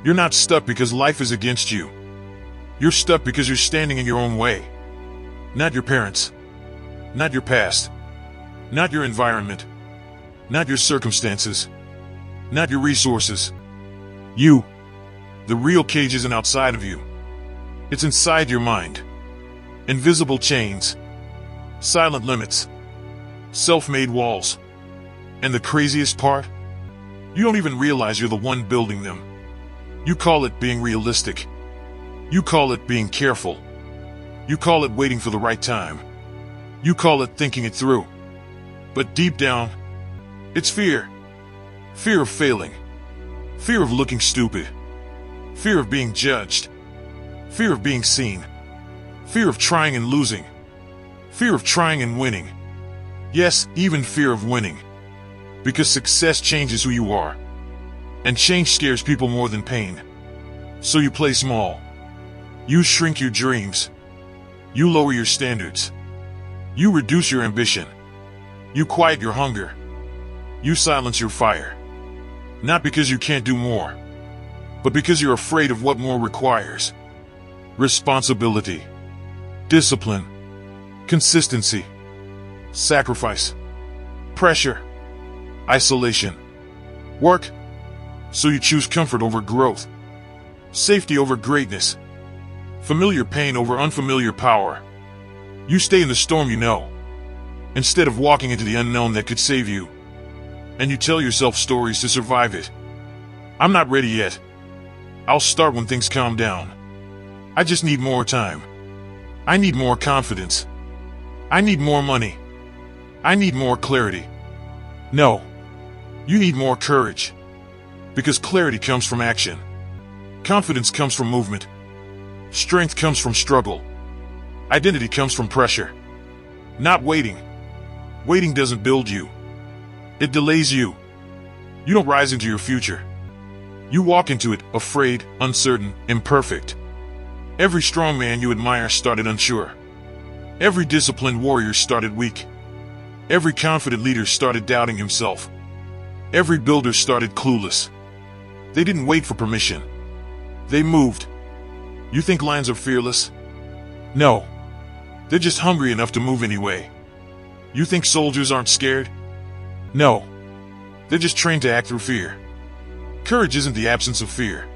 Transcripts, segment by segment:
You're not stuck because life is against you. You're stuck because you're standing in your own way. Not your parents. Not your past. Not your environment. Not your circumstances. Not your resources. You. The real cage isn't outside of you. It's inside your mind. Invisible chains. Silent limits. Self-made walls. And the craziest part? You don't even realize you're the one building them. You call it being realistic. You call it being careful. You call it waiting for the right time. You call it thinking it through. But deep down, it's fear. Fear of failing. Fear of looking stupid. Fear of being judged. Fear of being seen. Fear of trying and losing. Fear of trying and winning. Yes, even fear of winning. Because success changes who you are. And change scares people more than pain. So you play small. You shrink your dreams. You lower your standards. You reduce your ambition. You quiet your hunger. You silence your fire. Not because you can't do more, but because you're afraid of what more requires. Responsibility. Discipline. Consistency. Sacrifice. Pressure. Isolation. Work. So you choose comfort over growth. Safety over greatness. Familiar pain over unfamiliar power. You stay in the storm you know, instead of walking into the unknown that could save you. And you tell yourself stories to survive it. I'm not ready yet. I'll start when things calm down. I just need more time. I need more confidence. I need more money. I need more clarity. No. You need more courage. Because clarity comes from action. Confidence comes from movement. Strength comes from struggle. Identity comes from pressure. Not waiting. Waiting doesn't build you. It delays you. You don't rise into your future. You walk into it afraid, uncertain, imperfect. Every strong man you admire started unsure. Every disciplined warrior started weak. Every confident leader started doubting himself. Every builder started clueless. They didn't wait for permission. They moved. You think lions are fearless? No. They're just hungry enough to move anyway. You think soldiers aren't scared? No. They're just trained to act through fear. Courage isn't the absence of fear.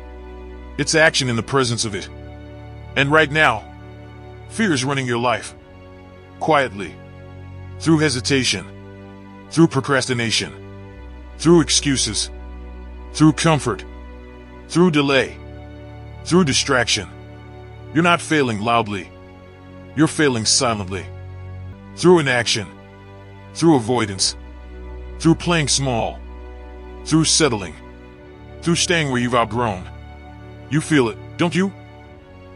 It's action in the presence of it. And right now, fear is running your life. Quietly. Through hesitation. Through procrastination. Through excuses. Through comfort. Through delay. Through distraction. You're not failing loudly. You're failing silently. Through inaction. Through avoidance. Through playing small. Through settling. Through staying where you've outgrown. You feel it, don't you?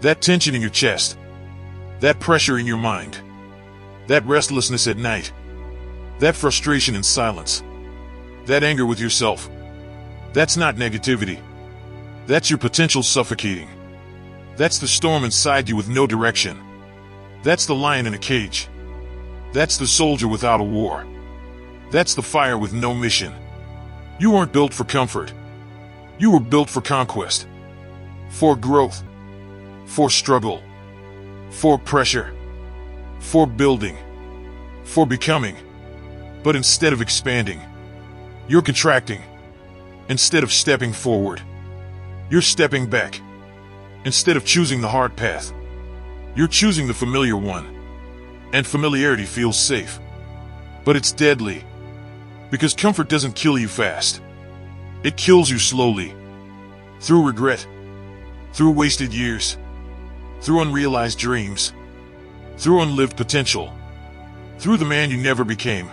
That tension in your chest. That pressure in your mind. That restlessness at night. That frustration in silence. That anger with yourself. That's not negativity. That's your potential suffocating. That's the storm inside you with no direction. That's the lion in a cage. That's the soldier without a war. That's the fire with no mission. You weren't built for comfort. You were built for conquest. For growth. For struggle. For pressure. For building. For becoming. But instead of expanding, you're contracting. Instead of stepping forward, you're stepping back. Instead of choosing the hard path, you're choosing the familiar one. And familiarity feels safe. But it's deadly. Because comfort doesn't kill you fast. It kills you slowly. Through regret. Through wasted years. Through unrealized dreams. Through unlived potential. Through the man you never became.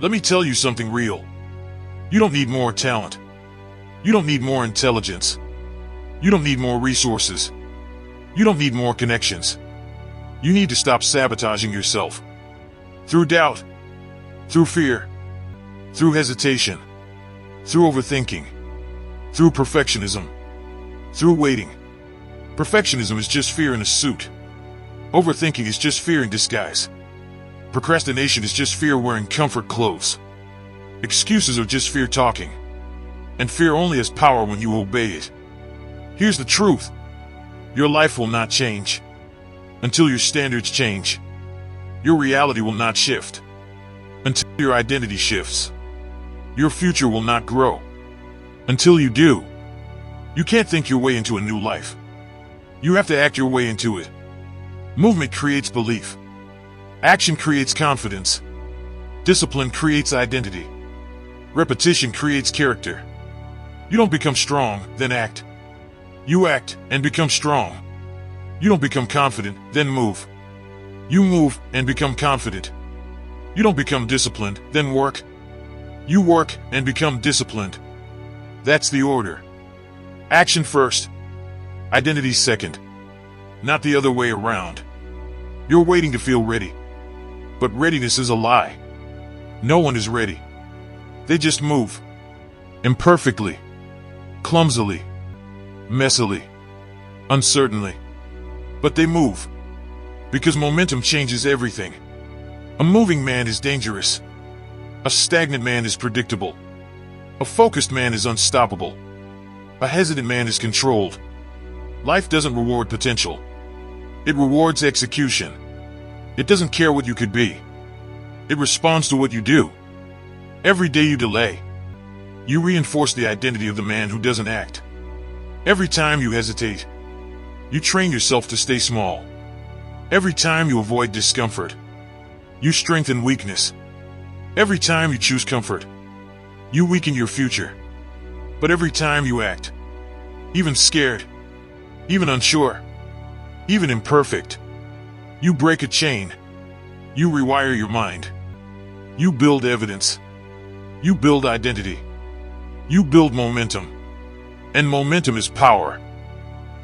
Let me tell you something real. You don't need more talent. You don't need more intelligence. You don't need more resources. You don't need more connections. You need to stop sabotaging yourself. Through doubt. Through fear. Through hesitation. Through overthinking. Through perfectionism. Through waiting. Perfectionism is just fear in a suit. Overthinking is just fear in disguise. Procrastination is just fear wearing comfort clothes. Excuses are just fear talking. And fear only has power when you obey it. Here's the truth. Your life will not change until your standards change. Your reality will not shift until your identity shifts. Your future will not grow until you do. You can't think your way into a new life. You have to act your way into it. Movement creates belief. Action creates confidence. Discipline creates identity. Repetition creates character. You don't become strong, then act. You act and become strong. You don't become confident, then move. You move and become confident. You don't become disciplined, then work. You work and become disciplined. That's the order. Action first. Identity second. Not the other way around. You're waiting to feel ready. But readiness is a lie. No one is ready. They just move. Imperfectly. Clumsily. Messily. Uncertainly. But they move. Because momentum changes everything. A moving man is dangerous. A stagnant man is predictable. A focused man is unstoppable. A hesitant man is controlled. Life doesn't reward potential. It rewards execution. It doesn't care what you could be. It responds to what you do. Every day you delay, you reinforce the identity of the man who doesn't act. Every time you hesitate, you train yourself to stay small. Every time you avoid discomfort, you strengthen weakness. Every time you choose comfort, you weaken your future. But every time you act, even scared, even unsure, even imperfect, you break a chain. You rewire your mind. You build evidence. You build identity. You build momentum. And momentum is power.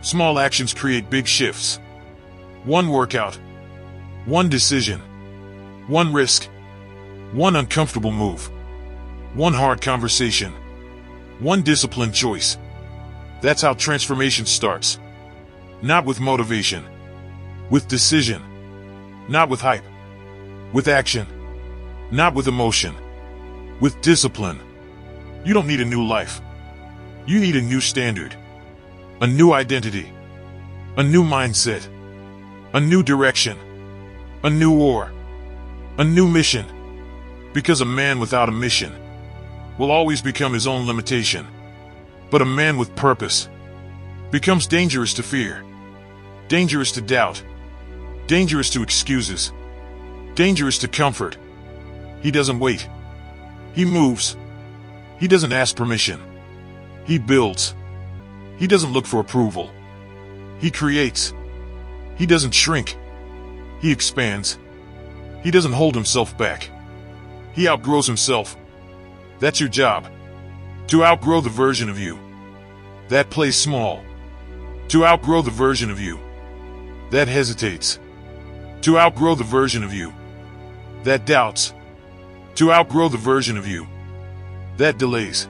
Small actions create big shifts. One workout. One decision. One risk. One uncomfortable move. One hard conversation. One disciplined choice. That's how transformation starts. Not with motivation. With decision. Not with hype. With action. Not with emotion. With discipline. You don't need a new life. You need a new standard. A new identity. A new mindset. A new direction. A new war. A new mission. Because a man without a mission will always become his own limitation. But a man with purpose becomes dangerous to fear, dangerous to doubt, dangerous to excuses, dangerous to comfort. He doesn't wait. He moves. He doesn't ask permission. He builds. He doesn't look for approval. He creates. He doesn't shrink. He expands. He doesn't hold himself back. He outgrows himself. That's your job. To outgrow the version of you that plays small. To outgrow the version of you that hesitates. To outgrow the version of you that doubts. To outgrow the version of you that delays.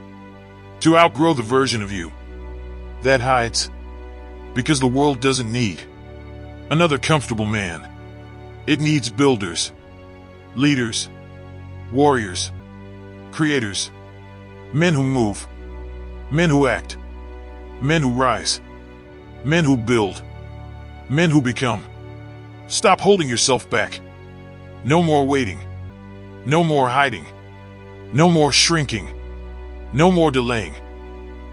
To outgrow the version of you that hides. Because the world doesn't need another comfortable man. It needs builders, leaders, warriors, creators, men who move, men who act, men who rise, men who build, men who become. Stop holding yourself back. No more waiting. No more hiding. No more shrinking. No more delaying.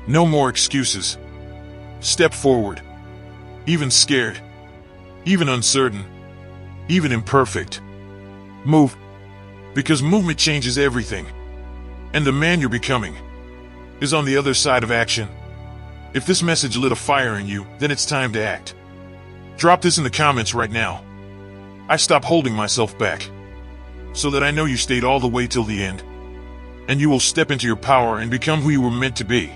No more excuses. Step forward. Even scared. Even uncertain. Even imperfect. Move. Because movement changes everything. And the man you're becoming is on the other side of action. If this message lit a fire in you, then it's time to act. Drop this in the comments right now. I stop holding myself back. So that I know you stayed all the way till the end. And you will step into your power and become who you were meant to be.